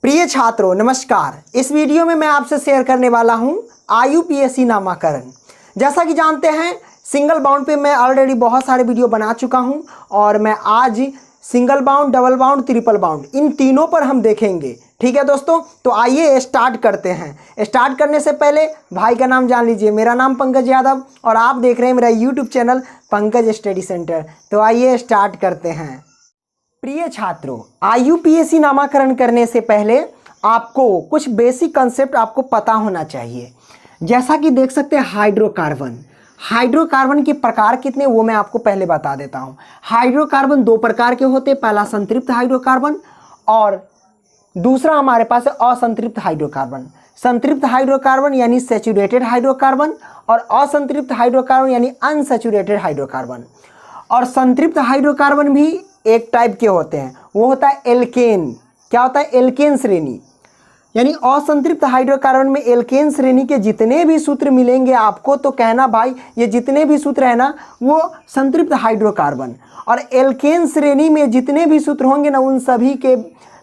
प्रिय छात्रों नमस्कार। इस वीडियो में मैं आपसे शेयर करने वाला हूं IUPAC नामाकरण। जैसा कि जानते हैं सिंगल बाउंड पे मैं ऑलरेडी बहुत सारे वीडियो बना चुका हूं और मैं आज single bound, double bond, triple bound इन तीनों पर हम देखेंगे। ठीक है दोस्तों, तो आइए स्टार्ट करते हैं। स्टार्ट करने से पहले भाई का नाम जान लीजिए। मेरा नाम पंकज यादव और आप देख रहे हैं मेरा YouTube channel Pankaj study centre. तो आइए स्टार्ट करते हैं। प्रिय छात्रों, IUPAC नामाकरण करने से पहले आपको कुछ बेसिक कंसेप्ट आपको पता होना चाहिए। जैसा कि देख सकते हैं हाइड्रोकार्बन के प्रकार कितने वो मैं आपको पहले बता देता हूं। हाइड्रोकार्बन दो प्रकार के होते हैं, पहला संतृप्त हाइड्रोकार्बन और दूसरा हमारे पास है असंतृप्त हाइड्रोकार्बन। संतृप्त हाइड्रोकार्बन यानी सैचुरेटेड हाइड्रोकार्बन और असंतृप्त हाइड्रोकार्बन यानी अनसैचुरेटेड हाइड्रोकार्बन। और संतृप्त हाइड्रोकार्बन भी एक टाइप के होते हैं, वो होता है एल्केन। क्या होता है? एल्केन श्रेणी। यानी असंतृप्त हाइड्रोकार्बन में एल्केन श्रेणी के जितने भी सूत्र मिलेंगे आपको तो कहना भाई ये जितने भी सूत्र है ना वो संतृप्त हाइड्रोकार्बन। और एल्केन श्रेणी में जितने भी सूत्र होंगे ना उन सभी के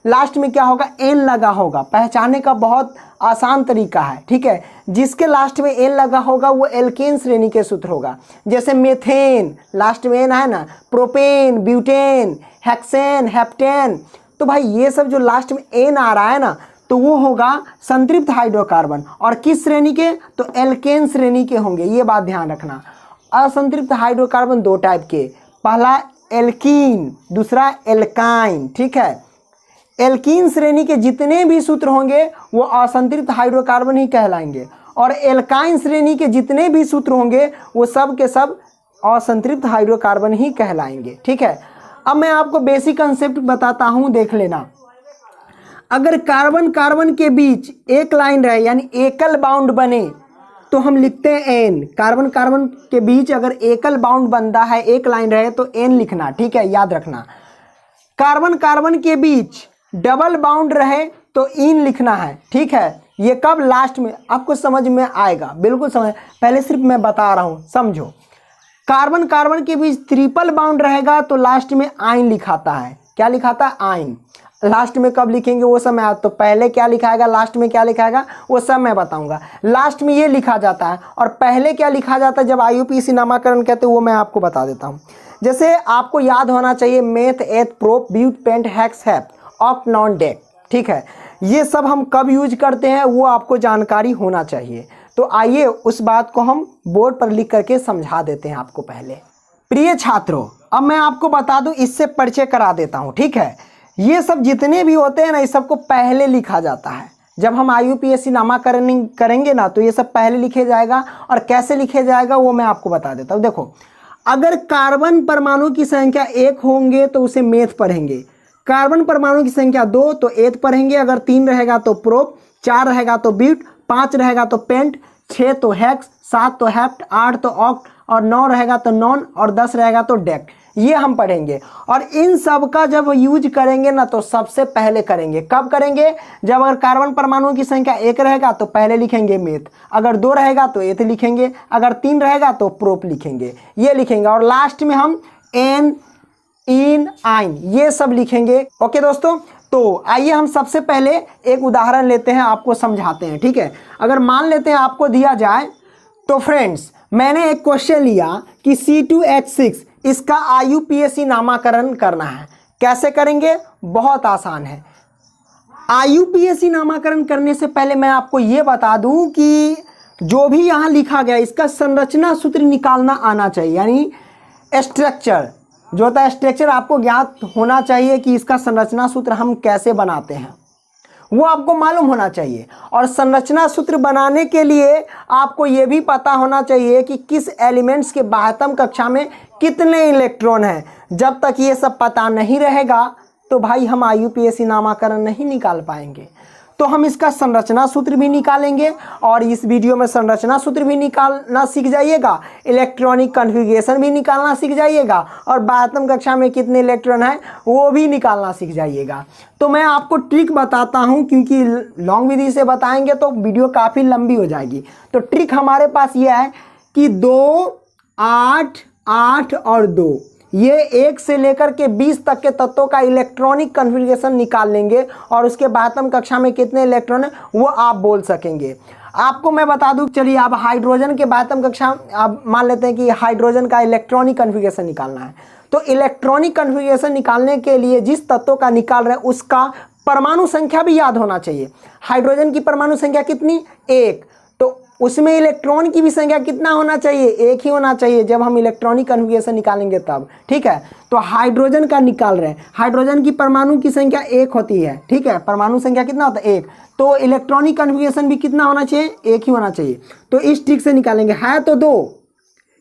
लास्ट में क्या होगा? एन लगा होगा। पहचानने का बहुत आसान तरीका है। ठीक है, जिसके लास्ट में एन लगा होगा वो एल्केन श्रेणी के सूत्र होगा। जैसे मेथेन लास्ट में एन है ना, प्रोपेन, ब्यूटेन, हेक्सेन, हेप्टेन। तो भाई ये सब जो लास्ट में एन आ रहा है ना तो वो होगा संतृप्त हाइड्रोकार्बन। और किस श्रेणी के? तो एल्केन श्रेणी के होंगे। ये बात ध्यान रखना। असंतृप्त हाइड्रोकार्बन दो टाइप के, पहला एल्कीन, दूसरा एल्काइन। ठीक है, एल्कीन श्रेणी के जितने भी सूत्र होंगे वो असंतृप्त हाइड्रोकार्बन ही कहलाएंगे और एल्काइन श्रेणी के जितने भी सूत्र होंगे वो सब के सब असंतृप्त हाइड्रोकार्बन ही कहलाएंगे। ठीक है, अब मैं आपको बेसिक कंसेप्ट बताता हूं, देख लेना। अगर कार्बन कार्बन के बीच एक लाइन रहे यानी एकल बाउंड बने तो हम लिखते हैं एन। कार्बन कार्बन के बीच अगर एकल बाउंड बनता है, एक लाइन रहे तो एन लिखना। ठीक है, याद रखना। कार्बन कार्बन के बीच डबल बाउंड रहे तो इन लिखना है। ठीक है, ये कब? लास्ट में आपको समझ में आएगा, बिल्कुल समझ। पहले सिर्फ मैं बता रहा हूं, समझो। कार्बन कार्बन के बीच ट्रिपल बाउंड रहेगा तो लास्ट में आइन लिखाता है। क्या लिखाता है? आइन। लास्ट में कब लिखेंगे वो सब मैं तो पहले क्या लिखाएगा, लास्ट में क्या लिखाएगा वो सब मैं बताऊंगा। लास्ट में ये लिखा जाता है और पहले क्या लिखा जाता है जब IUPAC नामाकरण कहते हैं वो मैं आपको बता देता हूँ। जैसे आपको याद होना चाहिए meth, eth, prop, but, pent, hex, hep, oct, non, dec. ठीक है, ये सब हम कब यूज करते हैं वो आपको जानकारी होना चाहिए। तो आइए उस बात को हम बोर्ड पर लिख करके समझा देते हैं आपको पहले। प्रिय छात्रों, अब मैं आपको बता दूं, इससे परिचय करा देता हूं। ठीक है, ये सब जितने भी होते हैं ना इस सबको पहले लिखा जाता है। जब हम IUPAC नामाकरण करेंगे ना तो ये सब पहले लिखे जाएगा और कैसे लिखे जाएगा वो मैं आपको बता देता हूँ। देखो, अगर कार्बन परमाणु की संख्या 1 होंगे तो उसे मेथ पढ़ेंगे, कार्बन परमाणु की संख्या 2 तो एथ पढ़ेंगे, अगर 3 रहेगा तो प्रोप, 4 रहेगा तो ब्यूट, 5 रहेगा तो पेंट, 6 तो हेक्स, 7 तो हेप्ट, 8 तो ऑक्ट और 9 रहेगा तो नॉन और 10 रहेगा तो डेक। ये हम पढ़ेंगे और इन सब का जब यूज करेंगे ना तो सबसे पहले करेंगे। कब करेंगे? जब अगर कार्बन परमाणु की संख्या 1 रहेगा तो पहले लिखेंगे मेथ, अगर 2 रहेगा तो एथ लिखेंगे, अगर 3 रहेगा तो प्रोप लिखेंगे, ये लिखेंगे और लास्ट में हम एन, इन, आइन ये सब लिखेंगे। ओके दोस्तों, तो आइए हम सबसे पहले एक उदाहरण लेते हैं, आपको समझाते हैं। ठीक है, अगर मान लेते हैं आपको दिया जाए तो फ्रेंड्स मैंने एक क्वेश्चन लिया कि C2H6 इसका IUPAC नामाकरण करना है। कैसे करेंगे? बहुत आसान है। IUPAC नामाकरण करने से पहले मैं आपको ये बता दूं कि जो भी यहाँ लिखा गया इसका संरचना सूत्र निकालना आना चाहिए। यानी स्ट्रक्चर जो होता है, स्ट्रक्चर आपको ज्ञात होना चाहिए कि इसका संरचना सूत्र हम कैसे बनाते हैं वो आपको मालूम होना चाहिए। और संरचना सूत्र बनाने के लिए आपको ये भी पता होना चाहिए कि किस एलिमेंट्स के बाह्यतम कक्षा में कितने इलेक्ट्रॉन हैं। जब तक ये सब पता नहीं रहेगा तो भाई हम IUPAC नामाकरण नहीं निकाल पाएंगे। तो हम इसका संरचना सूत्र भी निकालेंगे और इस वीडियो में संरचना सूत्र भी निकालना सीख जाइएगा, इलेक्ट्रॉनिक कॉन्फ़िगरेशन भी निकालना सीख जाइएगा और बाह्यतम कक्षा में कितने इलेक्ट्रॉन हैं वो भी निकालना सीख जाइएगा। तो मैं आपको ट्रिक बताता हूं, क्योंकि लॉन्ग विधि से बताएंगे तो वीडियो काफ़ी लंबी हो जाएगी। तो ट्रिक हमारे पास ये है कि 2, 8, 8 और 2 ये 1 से लेकर के 20 तक के तत्वों का इलेक्ट्रॉनिक कन्फिग्रेशन निकाल लेंगे और उसके बाद हम कक्षा में कितने इलेक्ट्रॉन है वो आप बोल सकेंगे। आपको मैं बता दूं, चलिए अब हाइड्रोजन के बाद हम कक्षा अब मान लेते हैं कि हाइड्रोजन का इलेक्ट्रॉनिक कन्फिग्रेशन निकालना है। तो इलेक्ट्रॉनिक कन्फिग्रेशन निकालने के लिए जिस तत्व का निकाल रहे हैं उसका परमाणु संख्या भी याद होना चाहिए। हाइड्रोजन की परमाणु संख्या कितनी? 1। तो उसमें इलेक्ट्रॉन की भी संख्या कितना होना चाहिए? 1 ही होना चाहिए जब हम इलेक्ट्रॉनिक कन्फिग्रेशन निकालेंगे तब। ठीक है, तो हाइड्रोजन का निकाल रहे हैं, हाइड्रोजन की परमाणु की संख्या 1 होती है। ठीक है, परमाणु संख्या कितना होता है? 1। तो इलेक्ट्रॉनिक कन्फिग्रेशन भी कितना होना चाहिए? 1 ही होना चाहिए। तो इस ट्रिक से निकालेंगे। है तो 2,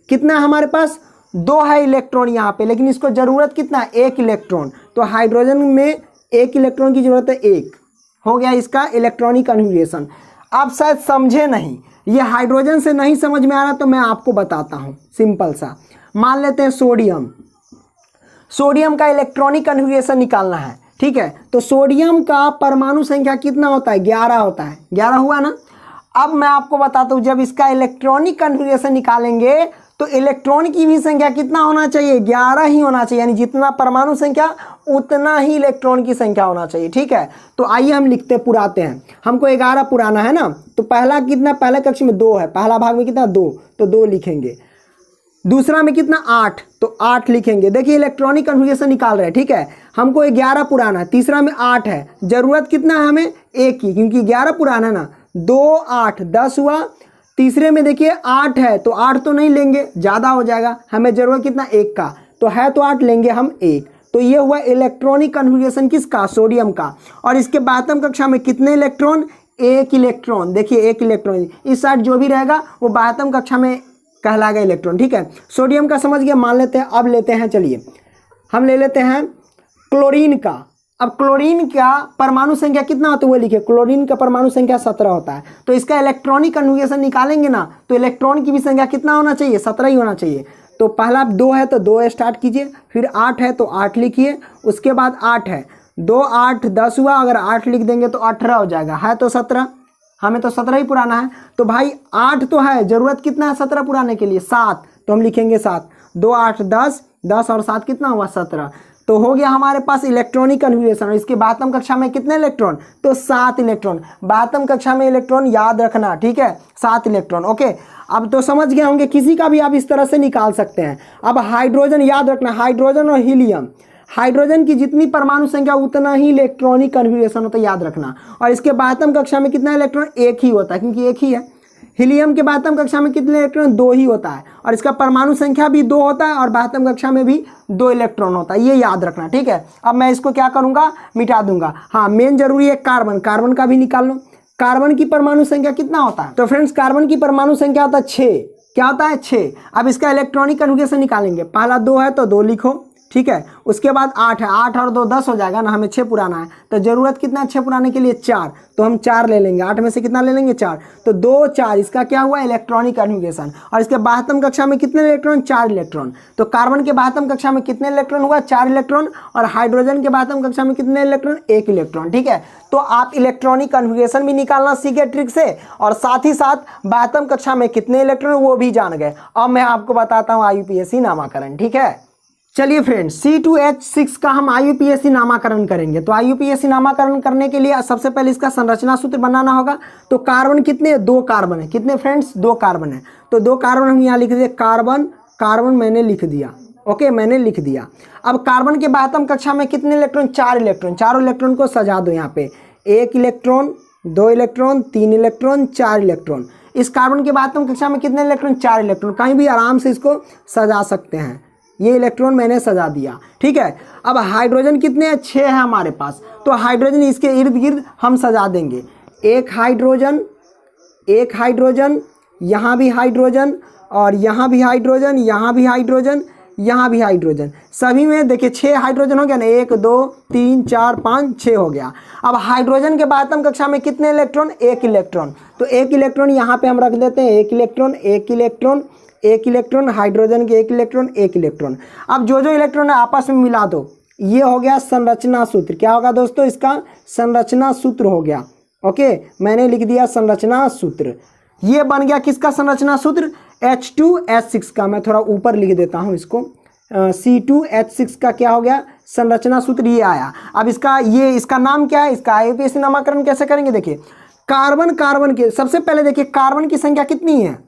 कितना हमारे पास? 2 है इलेक्ट्रॉन यहाँ पे, लेकिन इसको जरूरत कितना है? 1 इलेक्ट्रॉन। तो हाइड्रोजन में 1 इलेक्ट्रॉन की जरूरत है, 1 हो गया इसका इलेक्ट्रॉनिक कन्फिग्रेशन। आप शायद समझे नहीं, ये हाइड्रोजन से नहीं समझ में आ रहा तो मैं आपको बताता हूँ सिंपल सा। मान लेते हैं सोडियम, सोडियम का इलेक्ट्रॉनिक कन्फिग्रेशन निकालना है। ठीक है, तो सोडियम का परमाणु संख्या कितना होता है? 11 होता है। 11 हुआ ना। अब मैं आपको बताता हूँ, जब इसका इलेक्ट्रॉनिक कन्फिग्रेशन निकालेंगे तो इलेक्ट्रॉन की भी संख्या कितना होना चाहिए? 11 ही होना चाहिए, यानी जितना परमाणु संख्या उतना ही इलेक्ट्रॉन की संख्या होना चाहिए। ठीक है, तो आइए हम लिखते पुराते हैं। हमको 11 पुराना है ना, तो पहला कितना? पहले कक्ष में 2 है, पहला भाग में कितना? 2, तो 2 लिखेंगे। दूसरा में कितना? 8, तो 8 लिखेंगे। देखिए इलेक्ट्रॉनिक कन्फिग्रेशन निकाल रहे हैं। ठीक है, हमको 11 पुराना है, तीसरा में 8 है, जरूरत कितना है हमें? 1 की, क्योंकि 11 पुराना है ना। 2 8 10 हुआ। तीसरे में देखिए 8 है, तो 8 तो नहीं लेंगे, ज़्यादा हो जाएगा, हमें जरूरत कितना? 1 का, तो है तो 8 लेंगे हम 1। तो ये हुआ इलेक्ट्रॉनिक कन्फिग्रेशन किसका? सोडियम का। और इसके बातम कक्षा में कितने इलेक्ट्रॉन? 1 इलेक्ट्रॉन। देखिए 1 इलेक्ट्रॉन, इस साइड जो भी रहेगा वो बातम कक्षा में कहलाएगा इलेक्ट्रॉन। ठीक है, सोडियम का समझ गया। मान लेते हैं, अब लेते हैं, चलिए हम ले लेते हैं क्लोरीन का। अब क्लोरीन का परमाणु संख्या कितना होता है वो लिखिए। क्लोरीन का परमाणु संख्या 17 होता है। तो इसका इलेक्ट्रॉनिक कन्फिग्रेशन निकालेंगे ना, तो इलेक्ट्रॉन की भी संख्या कितना होना चाहिए? 17 ही होना चाहिए। तो पहला 2 है तो 2 स्टार्ट कीजिए, फिर 8 है तो 8 लिखिए, उसके बाद 8 है, 2 8 10 हुआ, अगर 8 लिख देंगे तो 18 हो जाएगा। है तो 17, हमें तो 17 ही पुराना है। तो भाई 8 तो है, जरूरत कितना है 17 पुराने के लिए? 7, तो हम लिखेंगे 7। 2 8 10, 10 और 7 कितना हुआ? 17। तो हो गया हमारे पास इलेक्ट्रॉनिक कन्फिग्रेशन। और इसके बातम कक्षा में कितने इलेक्ट्रॉन? तो 7 इलेक्ट्रॉन। बातम कक्षा में इलेक्ट्रॉन याद रखना। ठीक है, 7 इलेक्ट्रॉन। ओके, अब तो समझ गए होंगे, किसी का भी आप इस तरह से निकाल सकते हैं। अब हाइड्रोजन याद रखना, हाइड्रोजन और हीलियम, हाइड्रोजन की जितनी परमाणु संख्या उतना ही इलेक्ट्रॉनिक कन्फिग्रेशन होता है, याद रखना। और इसके बातम कक्षा में कितना इलेक्ट्रॉन? 1 ही होता है, क्योंकि 1 ही है। हीलियम के बातम कक्षा में कितने इलेक्ट्रॉन? 2 ही होता है, और इसका परमाणु संख्या भी 2 होता है, और बातम कक्षा में भी 2 इलेक्ट्रॉन होता है, ये याद रखना। ठीक है, अब मैं इसको क्या करूंगा? मिटा दूंगा। हाँ, मेन जरूरी है कार्बन, कार्बन का भी निकाल लो। कार्बन की परमाणु संख्या कितना होता है? तो फ्रेंड्स कार्बन की परमाणु संख्या होता है 6। क्या होता है? 6। अब इसका इलेक्ट्रॉनिक कन्फिग्रेशन निकालेंगे। पहला 2 है तो 2 लिखो। ठीक है, उसके बाद 8 है, 8 और 2 10 हो जाएगा ना, हमें 6 पुराना है, तो जरूरत कितना है 6 पुराने के लिए? 4, तो हम 4 ले लेंगे। 8 में से कितना ले लेंगे? 4, तो 2 4, इसका क्या हुआ? Electronic configuration. और इसके बातम कक्षा में कितने इलेक्ट्रॉन? 4 इलेक्ट्रॉन। तो कार्बन के बातम कक्षा में कितने इलेक्ट्रॉन हुआ? 4 इलेक्ट्रॉन। और हाइड्रोजन के बातम कक्षा में कितने इलेक्ट्रॉन? 1 इलेक्ट्रॉन। ठीक है, तो आप इलेक्ट्रॉनिक कन्फिग्रेशन भी निकालना सीखे ट्रिक से, और साथ ही साथ बातम कक्षा में कितने इलेक्ट्रॉन वो भी जान गए। अब मैं आपको बताता हूँ IUPAC नामाकरण। ठीक है, चलिए फ्रेंड्स, C2H6 का हम IUPAC नामाकरण करेंगे। तो IUPAC नामाकरण करने के लिए सबसे पहले इसका संरचना सूत्र बनाना होगा। तो कार्बन कितने? 2 कार्बन है। कितने फ्रेंड्स? 2 कार्बन है। तो 2 कार्बन हम यहाँ लिख दिए, कार्बन कार्बन मैंने लिख दिया। ओके, मैंने लिख दिया। अब कार्बन के बातम कक्षा में कितने इलेक्ट्रॉन? 4 इलेक्ट्रॉन। चारों इलेक्ट्रॉन को सजा दो यहाँ पे, 1 इलेक्ट्रॉन, 2 इलेक्ट्रॉन, 3 इलेक्ट्रॉन, 4 इलेक्ट्रॉन। इस कार्बन के बातम कक्षा में कितने इलेक्ट्रॉन? 4 इलेक्ट्रॉन। कहीं भी आराम से इसको सजा सकते हैं। ये इलेक्ट्रॉन मैंने सजा दिया। ठीक है, अब हाइड्रोजन कितने हैं? 6 है हमारे पास। तो हाइड्रोजन इसके इर्द गिर्द हम सजा देंगे। 1 हाइड्रोजन, 1 हाइड्रोजन, यहाँ भी हाइड्रोजन, और यहाँ भी हाइड्रोजन, यहाँ भी हाइड्रोजन, यहाँ भी हाइड्रोजन। सभी में देखिए 6 हाइड्रोजन हो गया ना, 1 2 3 4 5 6 हो गया। अब हाइड्रोजन के बातम कक्षा में कितने इलेक्ट्रॉन? 1 इलेक्ट्रॉन। तो 1 इलेक्ट्रॉन यहाँ पे हम रख देते हैं, 1 इलेक्ट्रॉन, 1 इलेक्ट्रॉन, 1 इलेक्ट्रॉन, हाइड्रोजन के 1 इलेक्ट्रॉन, 1 इलेक्ट्रॉन। अब जो इलेक्ट्रॉन है आपस में मिला दो। ये हो गया संरचना सूत्र। क्या होगा दोस्तों? इसका संरचना सूत्र हो गया। ओके, मैंने लिख दिया संरचना सूत्र। ये बन गया किसका संरचना सूत्र? H2H6 का। मैं थोड़ा ऊपर लिख देता हूँ इसको, C2H6 का क्या हो गया संरचना सूत्र ये आया। अब इसका नाम क्या है, इसका IUPAC नामकरण कैसे करेंगे। देखिए कार्बन के सबसे पहले देखिए कार्बन की संख्या कितनी है,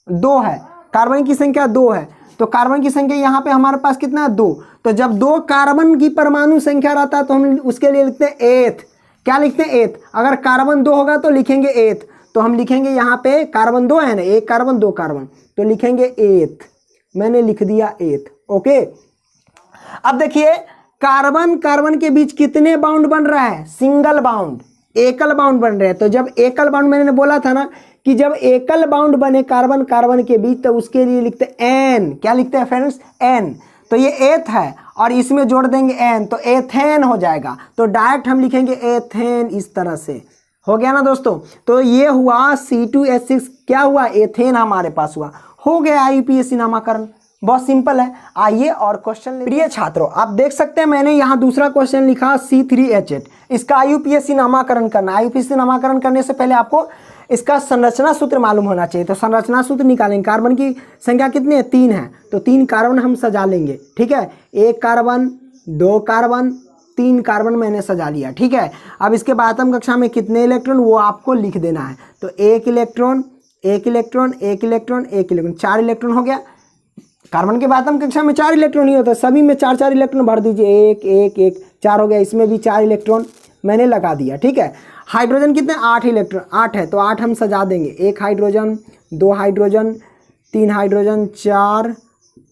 2 है, कार्बन की संख्या 2 है, तो कार्बन की संख्या यहाँ पे हमारे पास कितना है 2। तो जब 2 कार्बन की परमाणु संख्या रहता है तो हम उसके लिए लिखते हैं एथ। क्या लिखते हैं एथ। अगर कार्बन 2 होगा तो लिखेंगे एथ, तो हम लिखेंगे यहाँ पे कार्बन 2 है ना, 1 कार्बन 2 कार्बन, तो लिखेंगे एथ। मैंने लिख दिया एथ। ओके, अब देखिए कार्बन के बीच कितने बाउंड बन रहा है, सिंगल बाउंड, एकल बाउंड बन रहे हैं। तो जब एकल बाउंड, मैंने बोला था ना कि जब एकल बाउंड बने कार्बन के बीच तो उसके लिए लिखते हैं एन। क्या लिखते हैं फ्रेंड्स, एन। तो ये एथ है और इसमें जोड़ देंगे एन तो एथेन हो जाएगा। तो डायरेक्ट हम लिखेंगे एथेन, इस तरह से हो गया ना दोस्तों। तो ये हुआ C2H6 क्या हुआ, एथेन हमारे पास हुआ, हो गया IUPAC नामकरण। बहुत सिंपल है। आइए और क्वेश्चन। प्रिय छात्रों आप देख सकते हैं मैंने यहाँ दूसरा क्वेश्चन लिखा C3H8, इसका IUPAC नामकरण करना। IUPAC नामकरण करने से पहले आपको इसका संरचना सूत्र मालूम होना चाहिए। तो संरचना सूत्र निकालेंगे। कार्बन की संख्या कितनी है, 3 है, तो 3 कार्बन हम सजा लेंगे। ठीक है, 1 कार्बन 2 कार्बन 3 कार्बन मैंने सजा लिया। ठीक है, अब इसके बाद हम कक्षा में कितने इलेक्ट्रॉन वो आपको लिख देना है। तो 1 electron 1 electron 1 electron 1 electron 4 electron हो गया। कार्बन के बाद हम कक्षा में 4 इलेक्ट्रॉन ही होता है, सभी में 4 इलेक्ट्रॉन भर दीजिए, 1 1 1 4 हो गया। इसमें भी 4 इलेक्ट्रॉन मैंने लगा दिया। ठीक है, हाइड्रोजन कितने 8 इलेक्ट्रॉन 8 है, तो 8 हम सजा देंगे। 1 हाइड्रोजन 2 हाइड्रोजन 3 हाइड्रोजन 4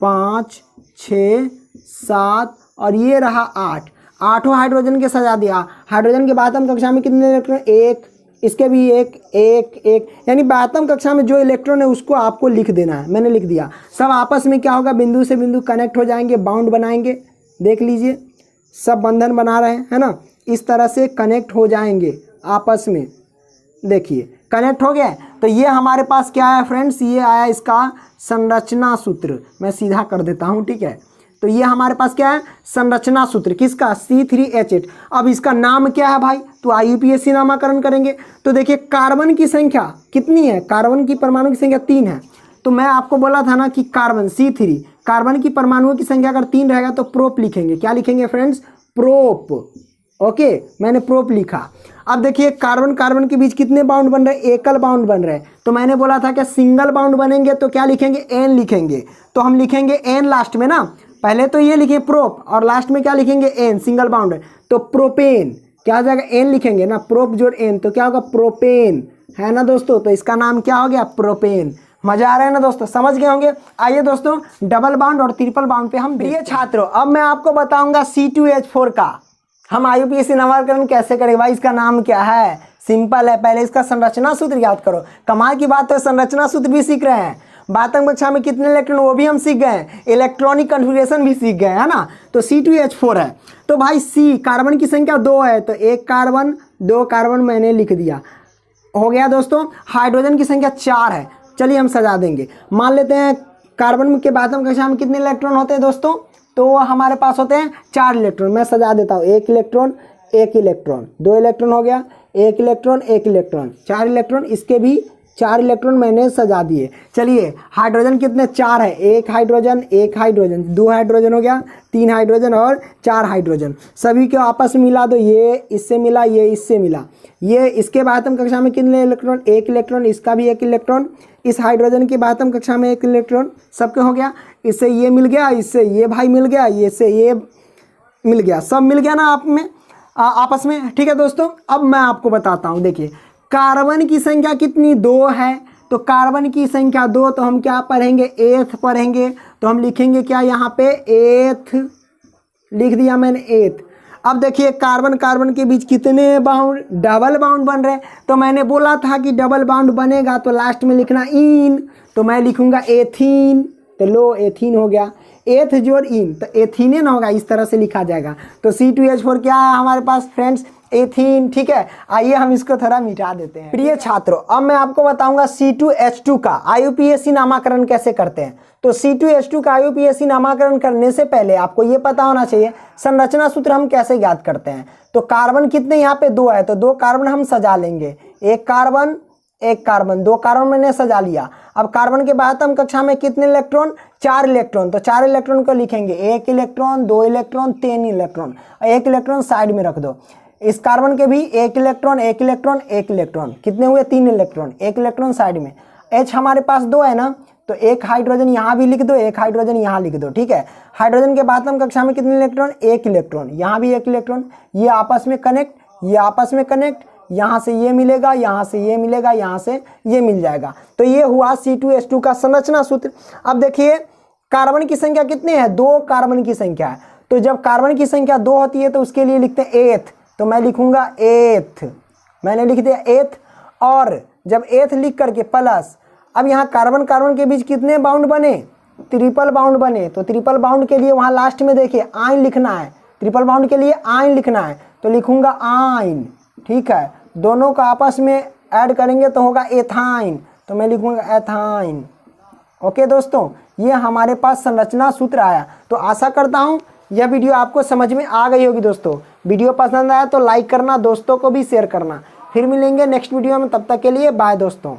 5 6 7 और ये रहा 8, 8 हाइड्रोजन के सजा दिया। हाइड्रोजन के बाद हम कक्षा में कितने इलेक्ट्रॉन, 1, इसके भी 1 1 1, यानी बातम कक्षा में जो इलेक्ट्रॉन है उसको आपको लिख देना है। मैंने लिख दिया। सब आपस में क्या होगा, बिंदु से बिंदु कनेक्ट हो जाएंगे, बाउंड बनाएंगे। देख लीजिए सब बंधन बना रहे हैं, है ना, इस तरह से कनेक्ट हो जाएंगे आपस में। देखिए कनेक्ट हो गया। तो ये हमारे पास क्या है फ्रेंड्स, ये आया इसका संरचना सूत्र। मैं सीधा कर देता हूँ। ठीक है, तो ये हमारे पास क्या है, संरचना सूत्र किसका, C3H8। अब इसका नाम क्या है भाई, तो IUPAC नामकरण करेंगे। तो देखिए कार्बन की संख्या कितनी है, कार्बन की परमाणु की संख्या 3 है। तो मैं आपको बोला था ना कि कार्बन C3, कार्बन की परमाणुओं की संख्या अगर 3 रहेगा तो प्रोप लिखेंगे। क्या लिखेंगे फ्रेंड्स, प्रोप। ओके, मैंने प्रोप लिखा। अब देखिए कार्बन के बीच कितने बाउंड बन रहे हैं, एकल बाउंड बन रहे हैं। तो मैंने बोला था कि सिंगल बाउंड बनेंगे तो क्या लिखेंगे, एन लिखेंगे। तो हम लिखेंगे एन लास्ट में ना, पहले तो ये लिखे प्रोप और लास्ट में क्या लिखेंगे, एन, सिंगल बाउंड है। तो प्रोपेन क्या हो जाएगा, एन लिखेंगे ना, प्रोप जोड़ एन, तो क्या होगा प्रोपेन, है ना दोस्तों। तो इसका नाम क्या हो गया, प्रोपेन। मजा आ रहा है ना दोस्तों, समझ गए होंगे। आइए दोस्तों डबल बाउंड और ट्रिपल बाउंड पे हम। प्रिय छात्रों अब मैं आपको बताऊंगा C2H4 का हम IUPAC नामकरण कैसे करेंगे। भाई इसका नाम क्या है, सिंपल है, पहले इसका संरचना सूत्र याद करो। कमाल की बात है, संरचना सूत्र भी सीख रहे हैं। बातम कक्षा में कितने इलेक्ट्रॉन वो भी हम सीख गए, इलेक्ट्रॉनिक कन्फिगरेशन भी सीख गए, है ना। तो C2H4 है। तो भाई C कार्बन की संख्या 2 है, तो 1 कार्बन 2 कार्बन मैंने लिख दिया, हो गया दोस्तों। हाइड्रोजन की संख्या 4 है, चलिए हम सजा देंगे। मान लेते हैं कार्बन के बातम कक्षा में कितने इलेक्ट्रॉन होते हैं दोस्तों, तो हमारे पास होते हैं 4 इलेक्ट्रॉन। मैं सजा देता हूँ, 1 इलेक्ट्रॉन 1 इलेक्ट्रॉन 2 इलेक्ट्रॉन हो गया, 1 इलेक्ट्रॉन 1 इलेक्ट्रॉन 4 इलेक्ट्रॉन, इसके भी 4 इलेक्ट्रॉन मैंने सजा दिए। चलिए हाइड्रोजन कितने 4 है, 1 हाइड्रोजन 1 हाइड्रोजन 2 हाइड्रोजन हो गया, 3 हाइड्रोजन और 4 हाइड्रोजन, सभी को आपस में मिला दो। ये इससे मिला, ये इससे मिला, ये इसके बाद हम कक्षा में कितने इलेक्ट्रॉन, 1 इलेक्ट्रॉन, इसका भी 1 इलेक्ट्रॉन, इस हाइड्रोजन के बाद हम कक्षा में 1 इलेक्ट्रॉन, सबके हो गया। इससे ये मिल गया, इससे ये भाई मिल गया, ये से ये मिल गया, सब मिल गया ना आप में आपस में। ठीक है दोस्तों, अब मैं आपको बताता हूँ। देखिए कार्बन की संख्या कितनी, 2 है। तो कार्बन की संख्या 2, तो हम क्या पढ़ेंगे, एथ पढ़ेंगे। तो हम लिखेंगे क्या यहाँ पे, एथ लिख दिया मैंने, एथ। अब देखिए कार्बन के बीच कितने बाउंड, डबल बाउंड बन रहे हैं। तो मैंने बोला था कि डबल बाउंड बनेगा तो लास्ट में लिखना इन, तो मैं लिखूंगा एथीन। तो लो एथीन हो गया, एथ जोड़ इन, तो एथीने ना होगा, इस तरह से लिखा जाएगा। तो C2H4 क्या है हमारे पास फ्रेंड्स, एथीन। ठीक है, आइए हम इसको थोड़ा मिटा देते हैं। प्रिय छात्रों अब मैं आपको बताऊंगा C2H2 का IUPAC नामकरण कैसे करते हैं। तो C2H2 का IUPAC नामकरण करने से पहले आपको ये पता होना चाहिए संरचना सूत्र हम कैसे याद करते हैं। तो कार्बन कितने यहाँ पे 2 है, तो 2 कार्बन हम सजा लेंगे, 1 कार्बन एक कार्बन, 2 कार्बन मैंने सजा लिया। अब कार्बन के बाह्यतम कक्षा में कितने इलेक्ट्रॉन, 4 इलेक्ट्रॉन, तो 4 इलेक्ट्रॉन को लिखेंगे 1 electron, 2 electron, 3 electron, 1 electron side में रख दो। इस कार्बन के भी 1 इलेक्ट्रॉन, 1 इलेक्ट्रॉन, 1 इलेक्ट्रॉन, कितने हुए 3 इलेक्ट्रॉन, 1 इलेक्ट्रॉन साइड में। H हमारे पास 2 है ना, तो 1 हाइड्रोजन यहाँ भी लिख दो, 1 हाइड्रोजन यहाँ लिख दो, ठीक है। हाइड्रोजन के बाह्यतम कक्षा में कितने इलेक्ट्रॉन, 1 इलेक्ट्रॉन, यहाँ भी 1 इलेक्ट्रॉन, ये आपस में कनेक्ट, ये आपस में कनेक्ट, यहाँ से ये मिलेगा, यहाँ से ये मिलेगा, यहाँ से ये मिल जाएगा। तो ये हुआ C2H2 का संरचना सूत्र। अब देखिए कार्बन की संख्या कितनी है, 2 कार्बन की संख्या है। तो जब कार्बन की संख्या 2 होती है तो उसके लिए लिखते हैं एथ, तो मैं लिखूंगा एथ, मैंने लिख दिया एथ। और जब एथ लिख करके प्लस, अब यहाँ कार्बन कार्बन के बीच कितने बाउंड बने, ट्रिपल बाउंड बने। तो ट्रिपल बाउंड के लिए वहाँ लास्ट में देखिए आयन लिखना है, ट्रिपल बाउंड के लिए आयन लिखना है, तो लिखूंगा आयन, ठीक है। दोनों का आपस में ऐड करेंगे तो होगा एथाइन, तो मैं लिखूंगा एथाइन। ओके दोस्तों, ये हमारे पास संरचना सूत्र आया। तो आशा करता हूँ यह वीडियो आपको समझ में आ गई होगी दोस्तों। वीडियो पसंद आया तो लाइक करना, दोस्तों को भी शेयर करना। फिर मिलेंगे नेक्स्ट वीडियो में, तब तक के लिए बाय दोस्तों।